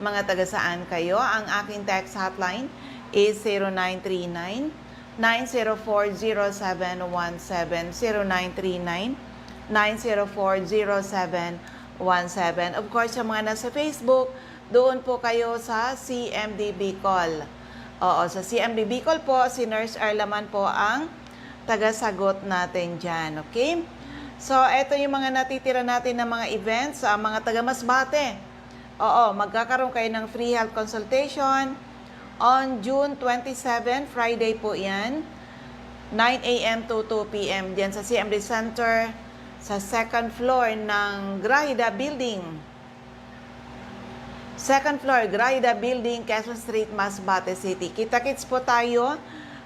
Mga taga saan kayo? Ang aking text hotline is 0939-904-0717. 0939-904-0717. Of course, sa mga nasa Facebook, doon po kayo sa CMD Bicol. Oo, sa CMD Bicol po, si Nurse Arlaman po ang taga-sagot natin dyan. Okay? So, ito yung mga natitira natin na mga events sa mga taga-Masbate. Oo, magkakaroon kayo ng free health consultation on June 27, Friday po yan, 9 a.m. to 2 p.m. diyan sa CMD Center sa second floor ng Grahida Building. Second floor, Grahida Building, Quezon Street, Masbate City. Kita-kits po tayo,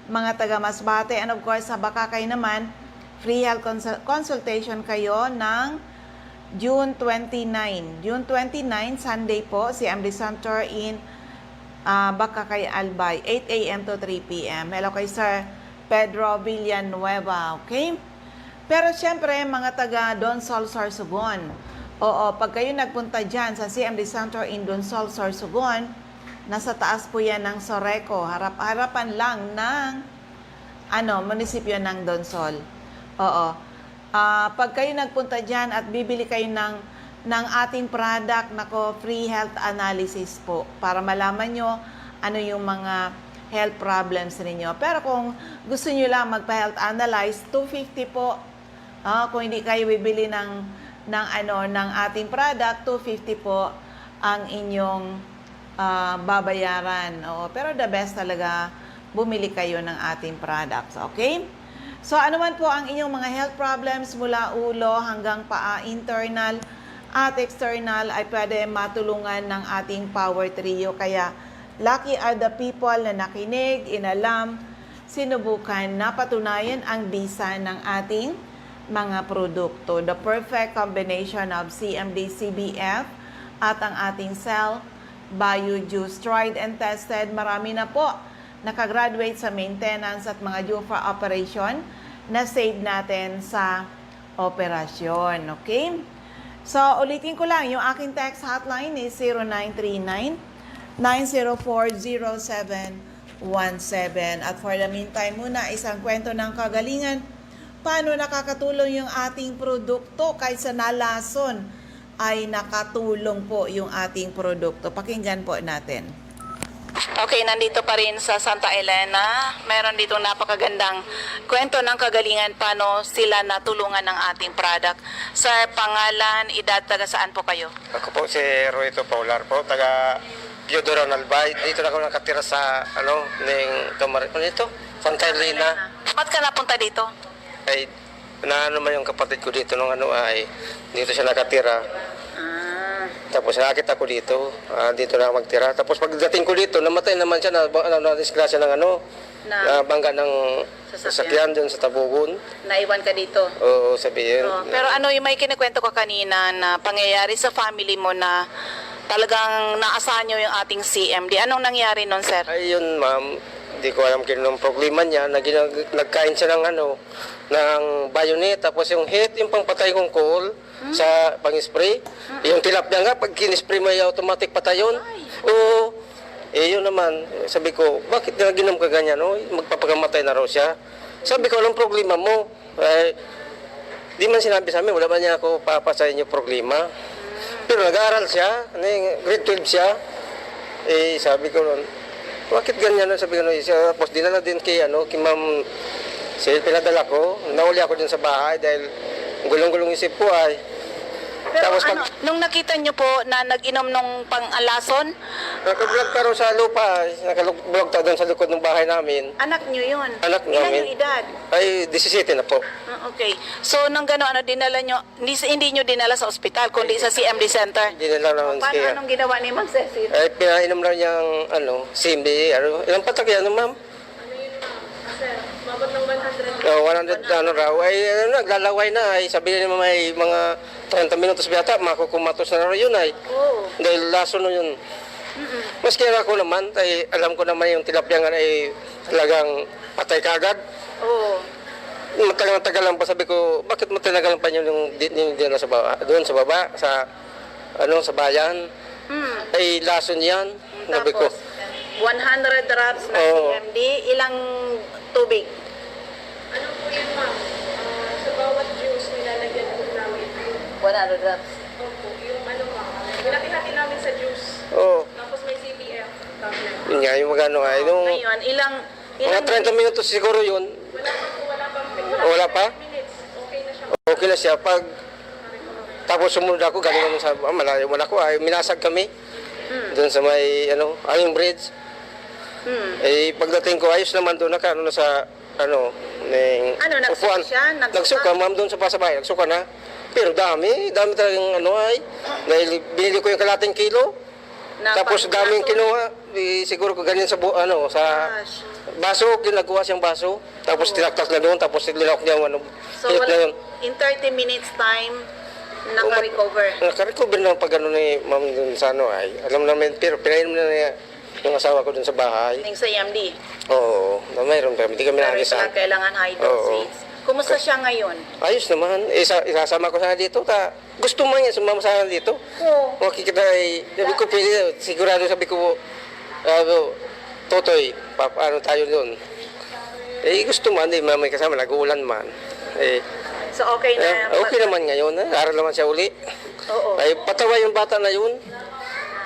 mga taga Masbate. And of course, sa Bakakay naman, free health consultation kayo ng June 29. June 29, Sunday po, CMD Center in Bakakay, Albay, 8 a.m. to 3 p.m. Hello kay Sir Pedro Villanueva, okay? Pero syempre, mga taga Donsol, Sorsogon. Oo, pag kayo nagpunta dyan sa CMD Center in Donsol, Sorsogon, nasa taas po yan ng Soreco. Harap-harapan lang ng munisipyo ng Donsol. Oo. Pag kayo nagpunta dyan at bibili kayo ng ating product, free health analysis po, para malaman nyo ano yung mga health problems ninyo. Pero kung gusto nyo lang magpa-health analyze, 250 po. Kung hindi kayo bibili ng ating product, 250 po ang inyong babayaran. Oo, pero the best talaga, bumili kayo ng ating products. Okay? So, ano man po ang inyong mga health problems mula ulo hanggang paa, internal at external, ay pwede matulungan ng ating Power Trio. Kaya, lucky are the people na nakinig, inalam, sinubukan, napatunayan ang bisa ng ating mga produkto. The perfect combination of CMD, CBF at ang ating Cell Bio Juice. Tried and tested, marami na po nakagraduate sa maintenance at mga due for operation na save natin sa operasyon. Okay? So, ulitin ko lang, yung aking text hotline is 0939-904-0717. At for the meantime muna, isang kwento ng kagalingan. Paano nakakatulong yung ating produkto kahit sa nalason ay nakatulong po yung ating produkto. Pakinggan po natin. Okay, nandito pa rin sa Santa Elena. Meron dito napakagandang kwento ng kagalingan paano sila natulungan ng ating product. Sir, pangalan, edad, taga saan po kayo? Ako po si Ruito Paular po, taga Piodoro Albay. Dito na ako nakatira sa Santa Elena. Ba't ka napunta dito? Ay naman yung kapatid ko dito nung ay dito siya nakatira. Tapos nakakita ko dito, dito na magtira. Tapos pagdating ko dito, namatay naman siya na disgrasya ng bangga ng sasakyan dyan sa Tabugon. Naiwan ka dito? Oo, sabihin. Pero yung may kinikwento ko kanina na pangyayari sa family mo na talagang naasahan nyo yung ating CMD. Anong nangyari nun, sir? Ay yun, ma'am. Hindi ko alam kinong problema niya. Nagkain siya ng bayonet. Tapos yung hit, yung pangpatay kong coal sa pang-spray. Yung tilapia nga, pag kinispray mo, automatic patay yun. Oo. Yun naman. Sabi ko, bakit ginom ka ganyan? No? Magpapagamatay na raw siya. Sabi ko, anong problema mo? Di man sinabi sa amin, wala ba niya ako papasayin yung problema. Pero nag-aaral siya, grade 12 siya. Sabi ko nun, bakit ganyan? Sabi ko nun, tapos dinala din kay Ma'am, pinadala ko, nauli ako din sa bahay dahil gulong-gulong isip ko ay. Pero Tapos nung nakita nyo po na nag-inom nung pang-alason? Nakablog ka rin sa lupa, nakablog ka doon sa likod ng bahay namin. Anak nyo yun? Anak Ilan namin. yung edad? Ay, 17 na po. Okay. So, nung gano'n, dinala nyo, hindi nyo dinala sa ospital, kundi sa CMD Center? Hindi na lang naman siya. Anong ginawa ni Ma'am Cecil? Ay, pinainom lang niyang, CMD, ilang patak yan, ma'am? Mabot ng 100. 100 raw. Ay, naglalaway na. Ay, sabi niya may mga 30 minutos biyata, makukumatos na raw yun ay. Oo. Dahil laso na yun. Maski ako naman, ay alam ko naman yung tilapia nga ay talagang patay kagad. Oo. Matagal lang pa, sabi ko, bakit matagalan pa yung dinala sa baba, doon sa baba, sa bayan. Ay lason yan. Sabi ko. Tapos, 100 drops na Oo. CMD, ilang tubig? Ano po yun, ma'am? Sa bawat juice, nilalagyan po namin. 100 drops. Opo, yung ano, ma'am. Pinati-hati namin sa juice. Oo. Tapos may CPF. Tablet. Yun nga, yung magano ay. Nung Ngayon, ilang mga 30 minutos siguro yun. Wala pang Wala pa? minutes. Okay na siya. Okay na siya. Pag tapos sumunod ako, galing naman sa malayo man ako. Ay, minasag kami. Doon sa may, Aling Bridge. Eh, pagdating ko, ayos naman doon, naka, na sa, ning Ano, nagsuka siya? Nagsuka? Nagsuka, ma'am, doon sa pasabay. Nagsuka na. Pero dami talagang, dahil binili ko yung kalating kilo. Tapos daming kinuha. Siguro ko ganyan sa, sa Gosh. baso, ginagawa siyang baso. Tapos tinaktak na doon, tapos nilok niya, So, hit na yun. in 30 minutes time, naka-recover. Naka-recover na pag ni ma'am dun sa ay. Alam namin, pero pinainom na niya yung asawa ko dun sa bahay. Ning sa EMD. Oo, na mayroon kami. Hindi kami Pero naagisan. sila kailangan high dosage. Kumusta siya ngayon? Ayos naman. Isasama ko sana dito. Gusto mo niya, sumama sana dito. Oo. Makikita ay, sabi ko, pili, sigurado sabi ko, Totoy, ano tayo doon. Eh, gusto man, may kasama, nag-uulan man. So, okay na. Okay naman ngayon, aral naman siya uli. Oo. Ay, patawa yung bata na yun.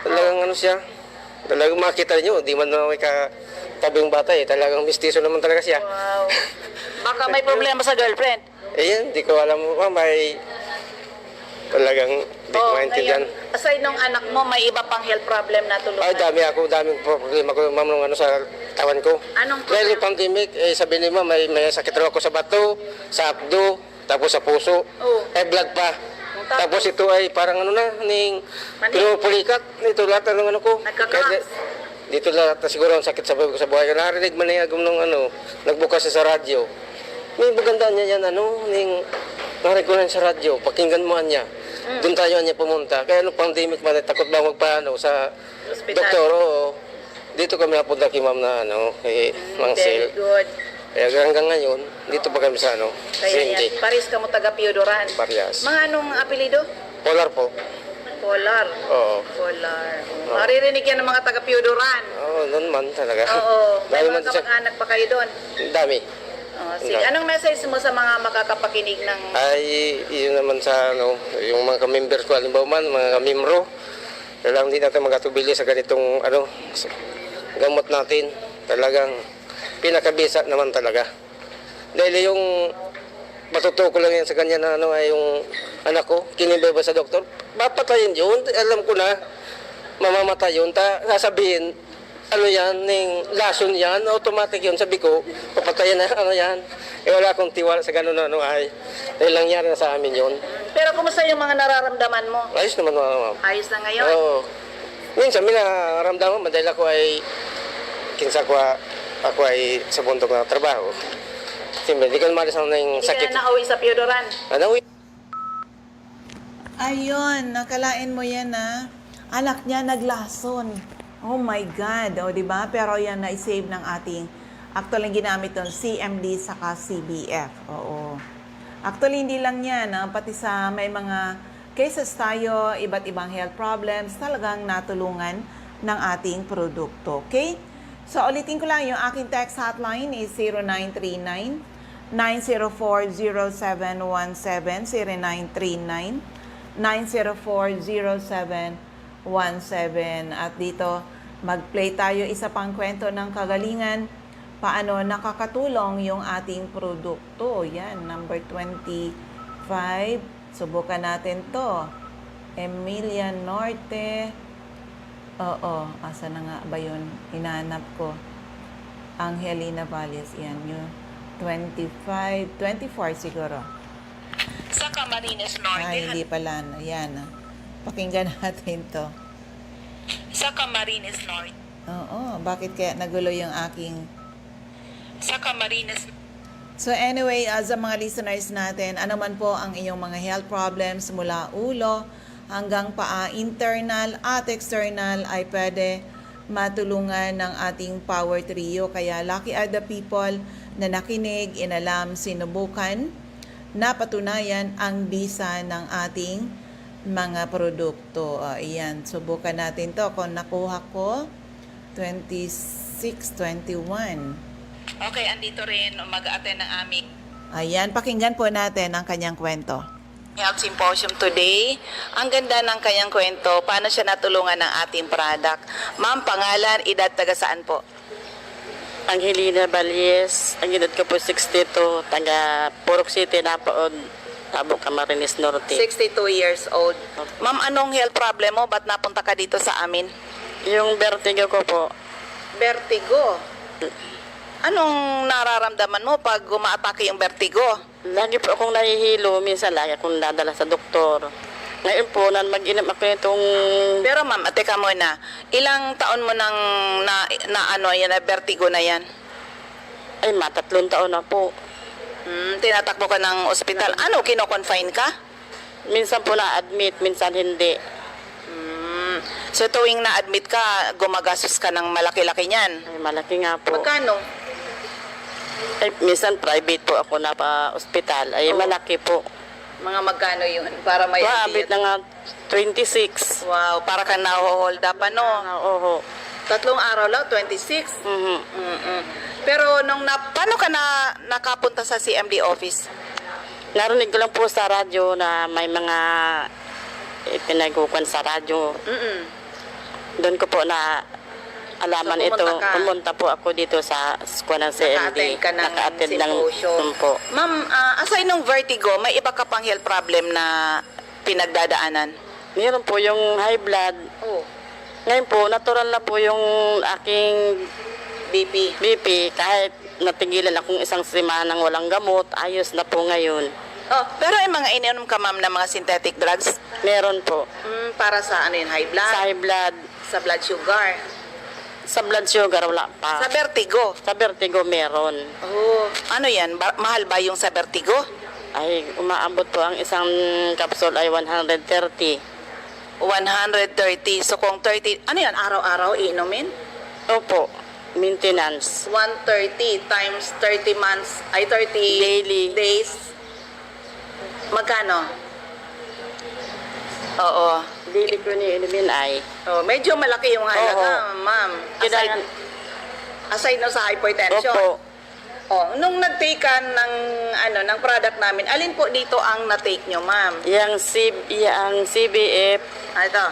Talagang siya. Talagang makita niyo, di man na may katabi yung bata Talagang mistiso naman talaga siya. Wow. Baka may problema sa girlfriend. Yan, di ko alam may talagang di ko maintindihan. Ngayon, aside nung anak mo, may iba pang health problem na tulungan. Ay, daming problema ko, ma'am, nung sa tawan ko. Anong Dahil yung pandemic, sabi ni ma'am, may sakit raw ako sa bato, sa abdo, tapos sa puso. Oo. Blood pa. Tapos? Tapos ito ay parang ning pinupulikat. Ito lahat ng ko. Nagka-cramps. Dito lahat na siguro ang sakit sa buhay ko sa buhay. Narinig man niya nung nagbukas siya sa radyo. May maganda niya yan, ning narinig ko na sa radyo, pakinggan mo niya. Doon tayo niya pumunta. Kaya nung pandemic man, takot ba magpaano sa Hospital. doktor, oo. Dito kami napunta kay ma'am na kay Mang Very Sil. good. Kaya hanggang ngayon, dito pa kami sa Kaya Cindy. yan, Paris ka mo taga Piodoran. Parias. Mga anong apelido? Polar po. Polar. Oo. Polar. Maririnig yan ng mga taga Piodoran. Oo, noon man talaga. Oo. May Dami mga man siya. kamag-anak pa kayo doon. Dami. Sige. Anong message mo sa mga makakapakinig ng... Ay, yun naman sa yung mga ka-members ko, halimbawa man, mga ka-membro, kailangan din natin magatubili sa ganitong gamot natin. Talagang pinakabisa naman talaga. Dahil yung matutuko lang yan sa kanya na ay yung anak ko, kinibaba sa doktor, papatayin yun. Alam ko na, mamamatay yun. Sasabihin, yan, lason yan, automatic yun. Sabi ko, papatayin na, yan. Wala akong tiwala sa ganun ay. Dahil nangyari na sa amin yun. Pero kumusta yung mga nararamdaman mo? Ayos naman, ma'am. Ayos na ngayon? Oo. Minsan, minaramdaman, dahil ako ay, kinsa ako ay sa bundok na trabaho. Siyempre, hindi ko malis ng Hindi ka sakit. na nauwi sa Piodoran? Ayun, nakalain mo yan anak niya naglason. Oh my God, o di ba? Pero yan na-save ng ating, actually ginamit ton CMD saka CBF. Oo. Actually hindi lang yan, pati sa may mga cases tayo, iba't ibang health problems, talagang natulungan ng ating produkto. Okay? So ulitin ko lang, yung aking text hotline is 0939 904-0717, 0939 904-0717. At dito, mag-play tayo isa pang kwento ng kagalingan. Paano nakakatulong yung ating produkto. Yan, number 25. Subukan natin to. Emilia Norte. Oo, asa na nga ba yun? Hinahanap ko. Angelina Valles. Yan, yun. 24 siguro. Sa Camarines Norte. Ay, hindi pala. Yan. Pakinggan natin to. Sa Camarines Norte. Oo, bakit kaya nagulo yung aking... Sa Camarines. So anyway, sa mga listeners natin, ano man po ang inyong mga health problems mula ulo hanggang paa, internal at external, ay pwede matulungan ng ating Power Trio. Kaya lucky are the people na nakinig, inalam, sinubukan, napatunayan ang bisa ng ating mga produkto. Ayan, subukan natin to. Kung nakuha ko, 2621. Okay, andito rin mag-attend ng aming. Ayan, pakinggan po natin ang kanyang kwento. Health Symposium today. Ang ganda ng kanyang kwento, paano siya natulungan ng ating product. Ma'am, pangalan, edad, taga saan po? Angelina Balyes, ang edad ko po 62, taga Purok City, Napaod, Tabo, Camarines Norte. 62 years old. Ma'am, anong health problem mo? Ba't napunta ka dito sa amin? Yung vertigo ko po, Vertigo. Anong nararamdaman mo pag umaatake yung vertigo? lagi po akong nahihilo, minsan lagi akong nadala sa doktor. Ngayon po, mag-inom ako itong, Pero ma'am, teka muna. Ilang taon mo nang yan, na vertigo na yan? ay 3 taon na po. Tinatakbo ka ng ospital. Ano, kino-confine ka? Minsan po na-admit, minsan hindi. So tuwing na-admit ka, gumagastos ka ng malaki-laki niyan. Ay, malaki nga po. Magkano? Ay, minsan private po ako na pa-ospital. Ay, Oo. malaki po. Mga magkano yun? Para may Maabit idea. na nga 26. Wow, para kang naho-hold up, ano? Oo. 3 araw lang, 26. Mhm. Mm-mm. Pero paano ka nakapunta sa CMD office? Narinig ko lang po sa radyo na may mga pinagkukan sa radyo. Mm-mm. Doon ko po na alaman So, ito. pumunta ka? Pumunta po ako dito sa school ng CMD. Naka-attend ka ng Naka-attend ng symposium. po. Ma'am, aside ng vertigo, may iba ka pang health problem na pinagdadaanan? Meron po yung high blood. Oh, Ngayon po, natural na po yung aking BP. BP. Kahit natigilan akong isang semanang walang gamot, ayos na po ngayon. Oh, pero yung mga ininom ka ma'am na mga synthetic drugs, Meron po. para sa ano yun, high blood, Sa high blood, sa blood sugar, sa blood sugar, wala pa. sa vertigo. Sa vertigo, meron. Oh, ano yan? Mahal ba yung sa vertigo? Ay, umaabot po ang isang capsule ay 130. 130. So kung 30, ano yan, araw-araw iinumin? Opo, maintenance. 130 times 30 months, ay 30 Daily. days. Magkano? Oo. Daily ko ni inumin ay. Oh, medyo malaki yung halaga, ma'am. Kailangan, Aside no sa hypertension. opo, Oh, nung nag-take ka ng product namin, alin po dito ang na-take nyo, ma'am? yung CBF, Ito.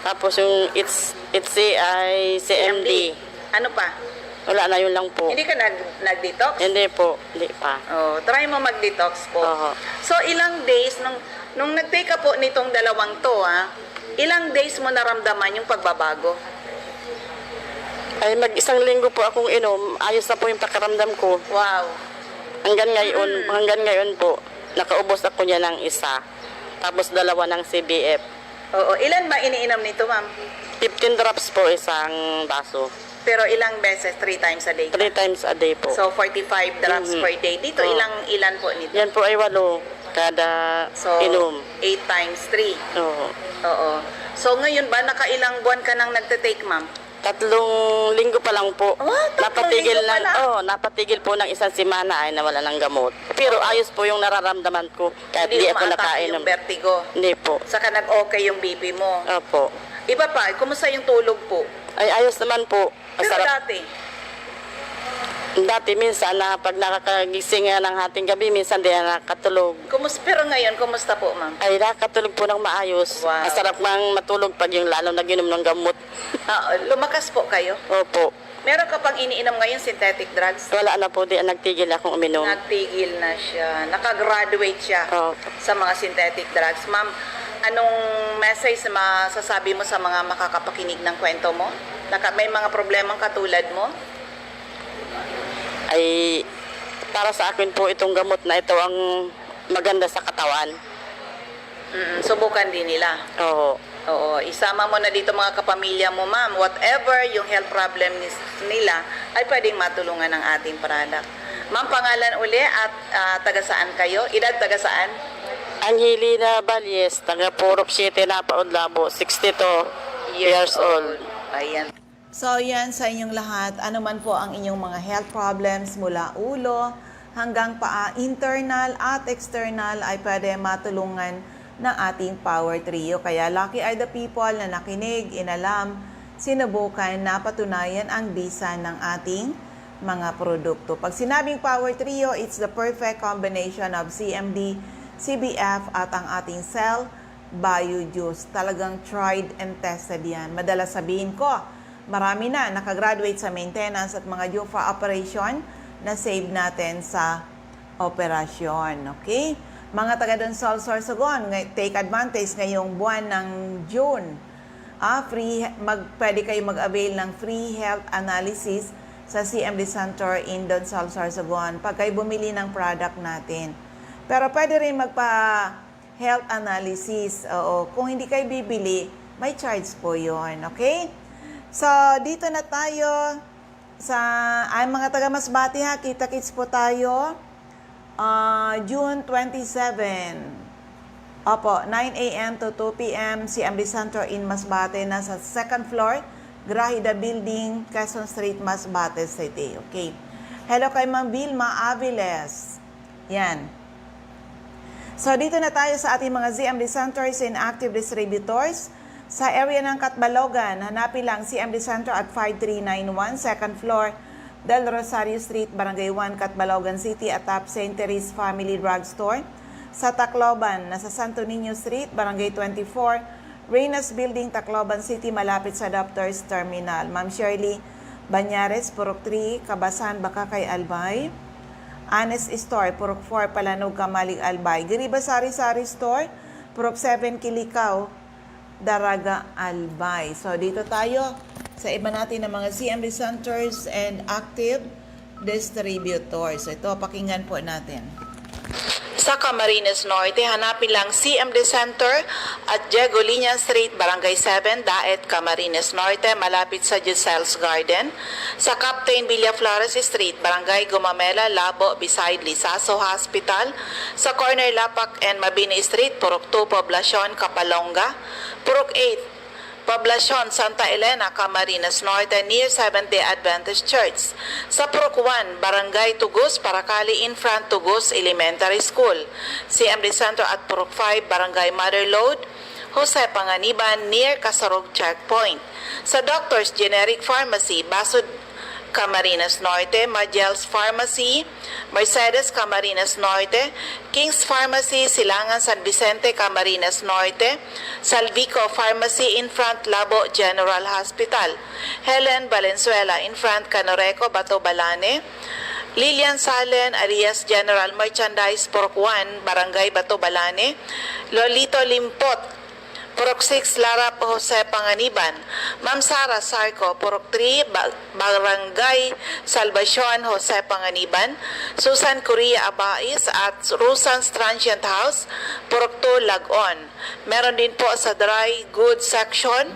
tapos yung HCI, CMD. Ano pa? Wala na, yun lang po. Hindi ka nag-detox? Hindi po, hindi pa. Oh, try mo mag-detox po. Oo. So, ilang days, nung nag-take ka po nitong dalawang to, ilang days mo naramdaman yung pagbabago? Ay, mag-isang linggo po akong inom, ayos na po yung pakiramdam ko. Wow. Hanggang ngayon po, nakaubos ako niya ng isa. Tapos 2 ng CBF. Oo, ilan ba iniinom nito, ma'am? 15 drops po isang baso. Pero ilang beses? 3 times a day? 3 times a day po. So, 45 drops per day. Dito, Oo. ilan po nito? Yan po ay 8 kada So, inom. 8 times 3. Oo. Oo. So, ngayon ba, nakailang buwan ka nang nagte-take, ma'am? 3 linggo pa lang po. Oh, 3 linggo pa lang? Napatigil po ng isang semana ay nawala ng gamot. Pero ayos po yung nararamdaman ko kahit Hindi di ako umaatake nakainom. yung vertigo. Hindi po. Saka nag-okay yung BP mo. Opo. Iba pa, kumusta yung tulog po? Ay ayos naman po. Pero Masarap. Dati minsan na pag nakakagising ng hating gabi, minsan di na nakatulog. Pero ngayon, kumusta po, ma'am? Ay nakatulog po ng maayos. Wow. Masarap mang matulog pag yung lalo nag-inom ng gamot. Lumakas po kayo? Opo. Meron ka pang iniinom ngayon synthetic drugs? Wala na po, di nagtigil akong uminom. Nagtigil na siya. Nakagraduate siya Opo. sa mga synthetic drugs. Ma'am, anong message na masasabi mo sa mga makakapakinig ng kwento mo? May mga problemang katulad mo? Ay para sa akin po itong gamot na ito ang maganda sa katawan. Subukan din nila. Oo. Oo, isama mo na dito mga kapamilya mo, ma'am. Whatever yung health problem nila, ay pwedeng matulungan ng ating product. Ma'am, pangalan uli at taga saan kayo? Edad taga saan? Angelina Balyes, taga Purok City, Napaod, Labo, 62 years old. Ayan. So yan sa inyong lahat, ano man po ang inyong mga health problems mula ulo hanggang paa, internal at external ay pwede matulungan ng ating Power Trio. Kaya lucky are the people na nakinig, inalam, sinubukan, napatunayan ang bisa ng ating mga produkto. Pag sinabing Power Trio, it's the perfect combination of CMD, CBF at ang ating Cell Bio Juice. Talagang tried and tested yan. Madalas sabihin ko, marami na nakagraduate sa maintenance at mga UFA operation na save natin sa operasyon. Okay? Mga taga Donsol, Sorsogon, take advantage ngayong buwan ng June. Pwede kayo mag-avail ng free health analysis sa CMD Center in Donsol, Sorsogon pag kayo bumili ng product natin. Pero pwede rin magpa-health analysis. Oo, kung hindi kayo bibili, may charge po yon. Okay? So, dito na tayo sa mga taga Masbate ha. Kita-kits po tayo. June 27. Opo, 9 a.m. to 2 p.m. CMD Center in Masbate. Nasa second floor, Grahida Building, Quezon Street, Masbate City. Okay. Hello kay Ma'am Vilma Aviles. Yan. So, dito na tayo sa ating mga ZMD Centers and Active Distributors. Sa area ng Catbalogan, hanapin lang CMD Center at 5391, second floor, Del Rosario Street, Barangay 1, Catbalogan City, atop St. Therese Family Drugstore. Sa Tacloban, nasa Santo Niño Street, Barangay 24, Reynas Building, Tacloban City, malapit sa Doctors Terminal. Ma'am Shirley Banyares, Purok 3, Kabasan, Bakakay, Albay. Anes Store, Purok 4, Palanog, Kamalig, Albay. Giriba Sari-Sari Store, Purok 7, Kilikaw, Daraga, Albay. So, dito tayo sa iba natin ng mga CMD Centers and Active Distributors. Ito, pakinggan po natin. Sa Camarines Norte, hanapin lang CMD Center at Diego Liñan Street, Barangay 7, Daet, Camarines Norte, malapit sa Giselle's Garden. Sa Captain Villaflores Street, Barangay Gumamela, Labo, beside Lisaso Hospital. Sa corner Lapak and Mabini Street, Purok 2, Poblacion, Kapalonga. Purok 8, Poblacion, Santa Elena, Camarines Norte, near Seventh-day Adventist Church. Sa Purok 1, Barangay Tugos, Paracali, in front Tugos Elementary School. CMD Center at Purok 5, Barangay Motherlode, Jose Panganiban, near Kasarog Checkpoint. Sa Doctors Generic Pharmacy, Basud, Camarines Norte, Magel's Pharmacy, Mercedes, Camarines Norte, King's Pharmacy, Silangan, San Vicente, Camarines Norte, Salvico Pharmacy, in front Labo General Hospital, Helen Valenzuela, in front Canoreco, Bato Balane, Lilian Salen, Arias General Merchandise, Purok 1, Barangay Bato Balane, Lolito Limpot, Purok 6, Larap, Jose Panganiban. Ma'am Sara Sarco, Purok 3, Barangay Salvacion, Jose Panganiban. Susan Correa Abais at Rusan's Transient House, Purok 2, Lagon. Meron din po sa Dry Goods Section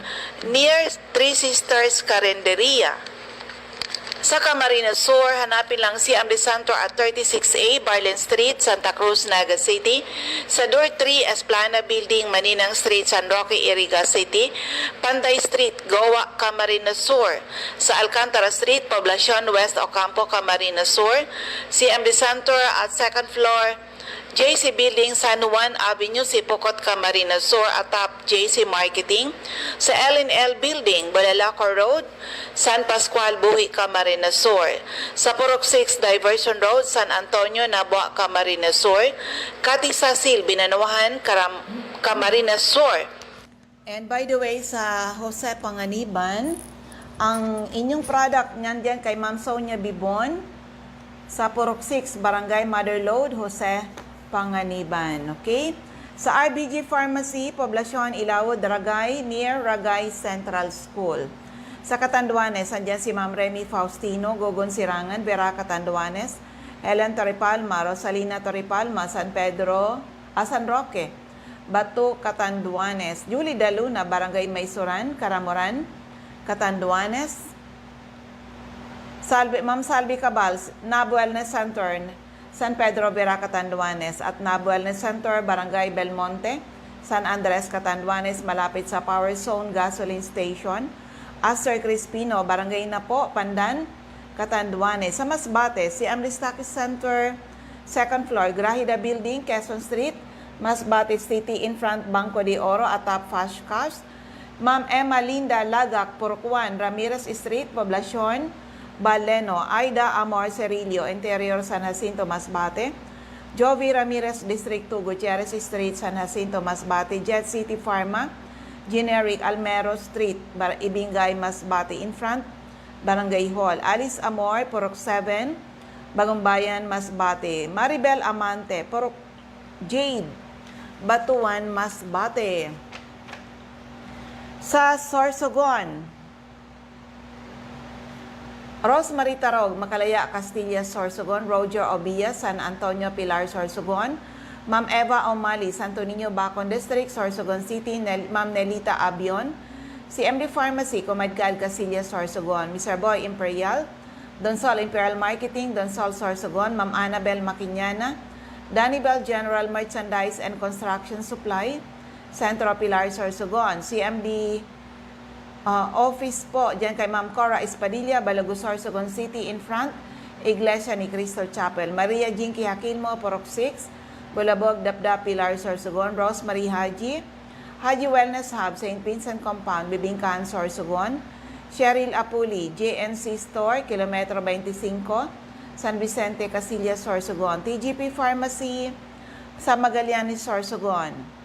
near Three Sisters Carinderia. Sa Camarines Sur, hanapin lang CMD Center at 36A, Barlen Street, Santa Cruz, Naga City. Sa Door 3, Esplana Building, Maninang Street, San Roque, Iriga City. Panday Street, Goa, Camarines Sur. Sa Alcantara Street, Poblacion, West Ocampo, Camarines Sur. CMD Center at second floor, JC Building, San Juan Avenue, Sipocot, Camarines Sur, atop JC Marketing. Sa L&L Building, Balalacor Road, San Pascual, Buhi, Camarines Sur. Sa Purok 6, Diversion Road, San Antonio, Nabua, Camarines Sur. Katisasil, Binanuhan, Camarines Sur. And by the way, sa Jose Panganiban, ang inyong product niyan diyan kay Ma'am Sonia Bibon sa Purok 6, Barangay Motherlode, Jose Panganiban. Okay? Sa RBG Pharmacy, Poblacion, Ilawod, Ragay, near Ragay Central School. Sa Catanduanes, andyan si Ma'am Remy Faustino, Gogon Sirangan, Vera Catanduanes, Helen Torrepalma, Rosalina Torrepalma, San Roque, Bato, Catanduanes, Julie Daluna, Barangay Maysuran, Caramoran, Catanduanes, Ma'am Salvi Cabal, NAB Wellness Center, San Pedro, Vera, Catanduanes, at NAB Wellness Center, Barangay Belmonte, San Andres, Catanduanes, malapit sa Power Zone Gasoline Station. Aster Crispino, Barangay Napo, Pandan, Catanduanes. Sa Masbate, si Amristaki Center, second floor, Grahida Building, Quezon Street, Masbate City, in front Banco de Oro, atap Fast Cash. Ma'am Emma Linda Lagak, Purokwan, Ramirez Street, Poblacion, Baleno. Aida Amor Cerillo, Interior, San Jacinto, Masbate. Jovi Ramirez, District 2, Gutierrez Street, San Jacinto, Masbate. Jet City Pharma, Generic, Almero Street, Ibingay, Masbate, in front Barangay Hall. Alice Amor, Purok 7, Bagong Bayan, Masbate. Maribel Amante, Purok Jade, Batuan, Masbate. Sa Sorsogon, Rosemary Tarog, Makalaya, Castilla, Sorsogon. Roger Obia, San Antonio, Pilar, Sorsogon. Ma'am Eva O'Malley, Santo Niño, Bacon District, Sorsogon City. Ma'am Nelita Abion, CMD Pharmacy, Comadcal, Casillas, Sorsogon. Mr. Boy Imperial, Donsol Imperial Marketing, Donsol, Sorsogon. Ma'am Annabel Maquiñana, Danibel General Merchandise and Construction Supply, Centro Pilar, Sorsogon. CMD office po, dyan kay Ma'am Cora Espadilla, Balago, Sorsogon City, in front Iglesia ni Cristo Chapel. Maria Jinky Hakilmo, Purok 6, Bulabog, Dapdap, Pilar, Sorsogon. Rosemary Haji, Haji Wellness Hub, St. Vincent Compound, Bibingkahan, Sorsogon. Cheryl Apuli, JNC Store, Kilometro 25, San Vicente, Casillas, Sorsogon. TGP Pharmacy, sa Magallanes, Sorsogon.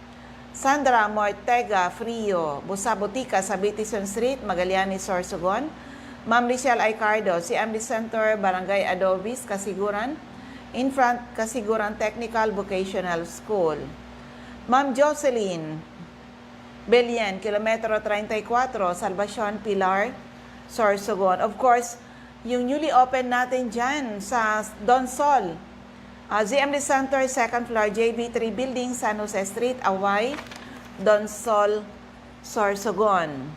Sandra Mortega Frio, Busa Botica sa Bitison Street, Magallanes, Sorsogon. Ma'am Richelle Aicardo, CMD Center, Barangay Adobis, Kasiguran, in front Kasiguran Technical Vocational School. Ma'am Jocelyn Belian, Kilometro 34, Salvacion, Pilar, Sorsogon. Of course, yung newly open natin dyan sa Donsol, ZMD Center, 2nd floor, JB3 Building, San Jose Street, Away, Donsol, Sorsogon.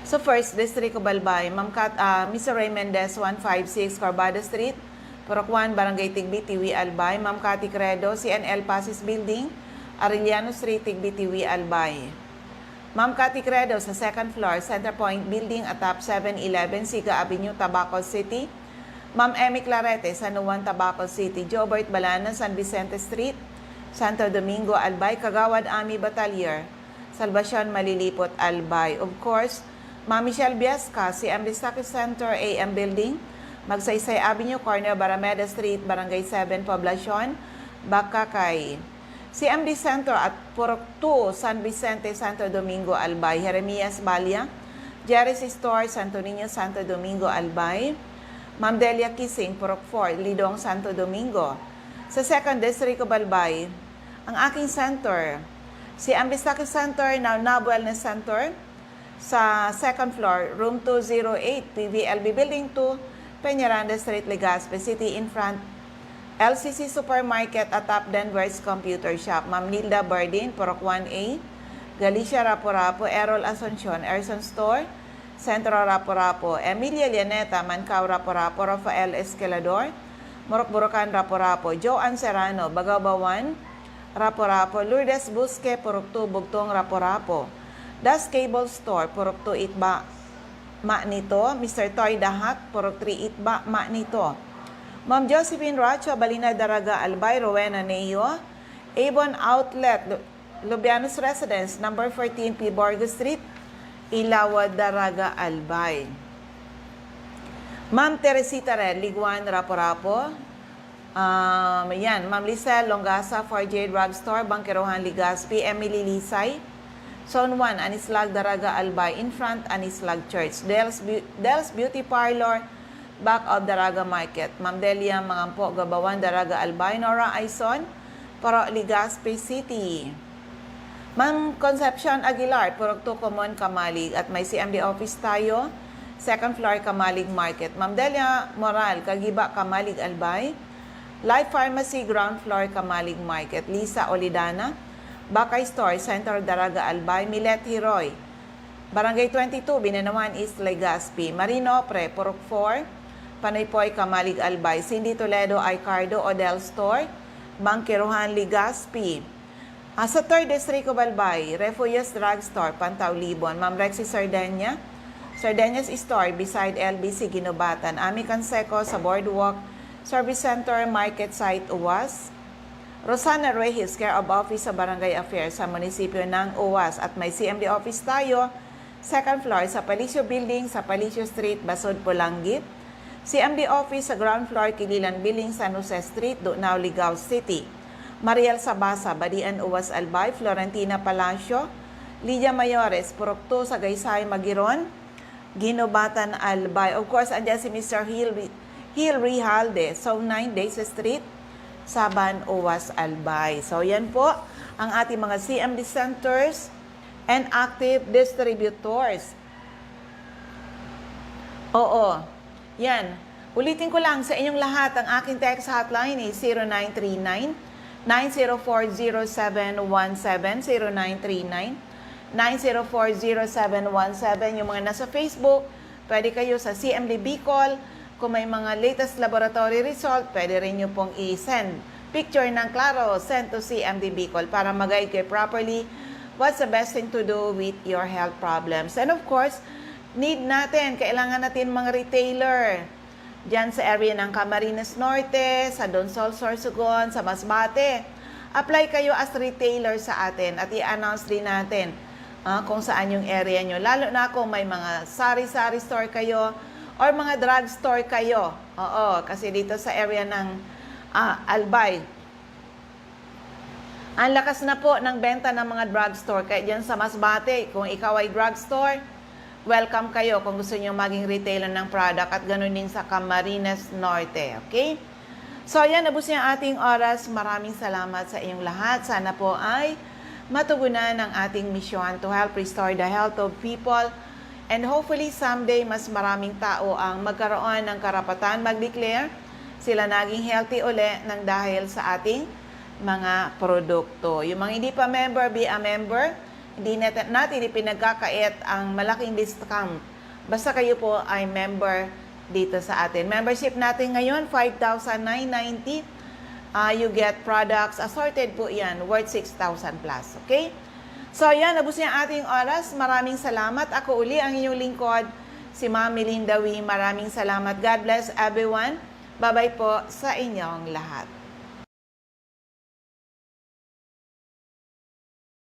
So first, District of Balbay, Mr. Ray Mendez, 156 Corbada Street, Purok 1, Barangay Tigbitiwi, Albay. Ma'am Cathy Credo, CNL Pasis Building, Arellano Street, Tigbitiwi, Albay. Ma'am Cathy Credo sa 2nd floor, Center Point Building, atap 711 Siga Avenue, Tabaco City. Ma'am Emmy Clarete, San Juan, Tabaco City. Jobert Balana, San Vicente Street, Santo Domingo, Albay. Kagawad Ami Batalier, Salvacion, Malilipot, Albay. Of course, Ma'am Michelle Biasca, CMD Stock Center, AM Building, Magsaysay Avenue, corner Barameda Street, Barangay 7, Poblacion, Bakakay. CMD Center at Purok 2, San Vicente, Santo Domingo, Albay. Jeremias Balia, Jerry's Store, Santo Niño, Santo Domingo, Albay. Ma'am Delia Kissing, Purok 4, Lidong, Santo Domingo. Sa 2nd District of Albay, ang aking center, si Ambistaki Center, now Wellness Center, sa 2nd floor, room 208, PVLB Building 2, Peñaranda Street, Legazpi City, in front, LCC Supermarket at Top Denver's Computer Shop. Ma'am Nilda Bardin, Purok 1A, Galicia Rapo-Rapo, Errol Asuncion, Erson Store, Centro Rapo-Rapo, Emilia Llaneta, Mancao Rapo-Rapo, Rafael Escalador, Morok-Borocan Rapo-Rapo, Joanne Serrano, Bagabawan, Rapo-Rapo, Lourdes Busque, Purok 2, Bugtong Rapo-Rapo, Das Cable Store, Purok 2, Itba, Manito, Mr. Toy Dahak, Purok 3, Itba, Manito. Ma'am Josephine Racho, Balina Daraga, Albay, Rowena Neo, Avon Outlet, Lubianos Residence, number 14, P. Borgo Street, Ilawa, Daraga, Albay. Ma'am Teresita Red, Liguan, Rapo-Rapo. Yan, Ma'am Lisel Longasa, 4J Drugstore, Bangkerohan, Legazpi. Emily Lisay, Zone 1, Anislag, Daraga, Albay. In front, Anislag Church. Del's Beauty Parlor, back of Daraga Market. Ma'am Delia Mangampo, Gabawan, Daraga, Albay. Nora Aison, Paro, Legazpi City. Ma'am Concepcion Aguilar, Purok 2, Common, Kamalig. At may CMD office tayo, 2nd floor, Kamalig Market. Ma'am Delia Moral, Kagiba, Kamalig, Albay. Life Pharmacy, ground floor, Kamalig Market. Lisa Olidana, Bakay Store, Center, Daraga, Albay. Milet Hiroy, Barangay 22, Binanawan East, Legazpi. Marino Pre, Purok 4, Panaypoy, Kamalig, Albay. Cindy Toledo, Aicardo, Odell Store, Bangkerohan, Legazpi. Sa 3rd District of Albay, Refugios Drugstore, Pantaw, Libon. Ma'am Rexy Sardenya, Sardenyas Store, beside LBC, Ginobatan. Ami Canseco, sa Boardwalk, Service Center, Market Site, Uwas. Rosana Reyes, Care of Office sa Barangay Affairs sa munisipyo ng UWAS. At may CMD office tayo, second floor sa Palicio Building sa Palicio Street, Basod, Pulanggit. CMD office sa ground floor, Kililan Building, San Jose Street, Dunao, Ligao City. Mariel Sabasa, Badian, UWAS, Albay. Florentina Palacio, Lydia Mayores, Purok 2 sa Gaysay, Magiron. Ginobatan, Albay. Of course, andyan si Mr. Hill Rijalde, Zone 9, Daisy Street, Saban, UWAS, Albay. So, yan po ang ating mga CMD centers and active distributors. Oo, yan. Ulitin ko lang sa inyong lahat, ang aking text hotline is 0939-9040717, 0939-9040717. Yung mga nasa Facebook, pwede kayo sa CMD Bicol. Kung may mga latest laboratory result, pwede rin nyo pong i-send picture ng klaro, send to CMD Bicol para mag-guide kayo properly what's the best thing to do with your health problems. And of course, kailangan natin mga retailer dyan sa area ng Camarines Norte, sa Donsol, Sorsogon, sa Masbate. Apply kayo as retailer sa atin at i-announce din natin kung saan yung area nyo. Lalo na kung may mga sari-sari store kayo, or mga drugstore kayo. Oo, kasi dito sa area ng Albay, ang lakas na po ng benta ng mga drugstore. Kaya dyan sa Masbate, kung ikaw ay drugstore, welcome kayo kung gusto nyo maging retailer ng product at ganun din sa Camarines Norte. Okay? So, yan, nabos niya ating oras. Maraming salamat sa inyong lahat. Sana po ay matugunan ang ating misyon to help restore the health of people. And hopefully someday mas maraming tao ang magkaroon ng karapatan mag-declare sila naging healthy uli ng dahil sa ating mga produkto. Yung mga hindi pa member, be a member. Hindi natin ipinagkakait ang malaking discount. Basta kayo po ay member dito sa atin. Membership natin ngayon, 5,990. You get products, assorted po yan, worth 6,000 plus. Okay? So, yan, nabos niya ating oras. Maraming salamat. Ako uli ang inyong lingkod, si Ma'am Melinda Wee. Maraming salamat. God bless everyone. Bye-bye po sa inyong lahat.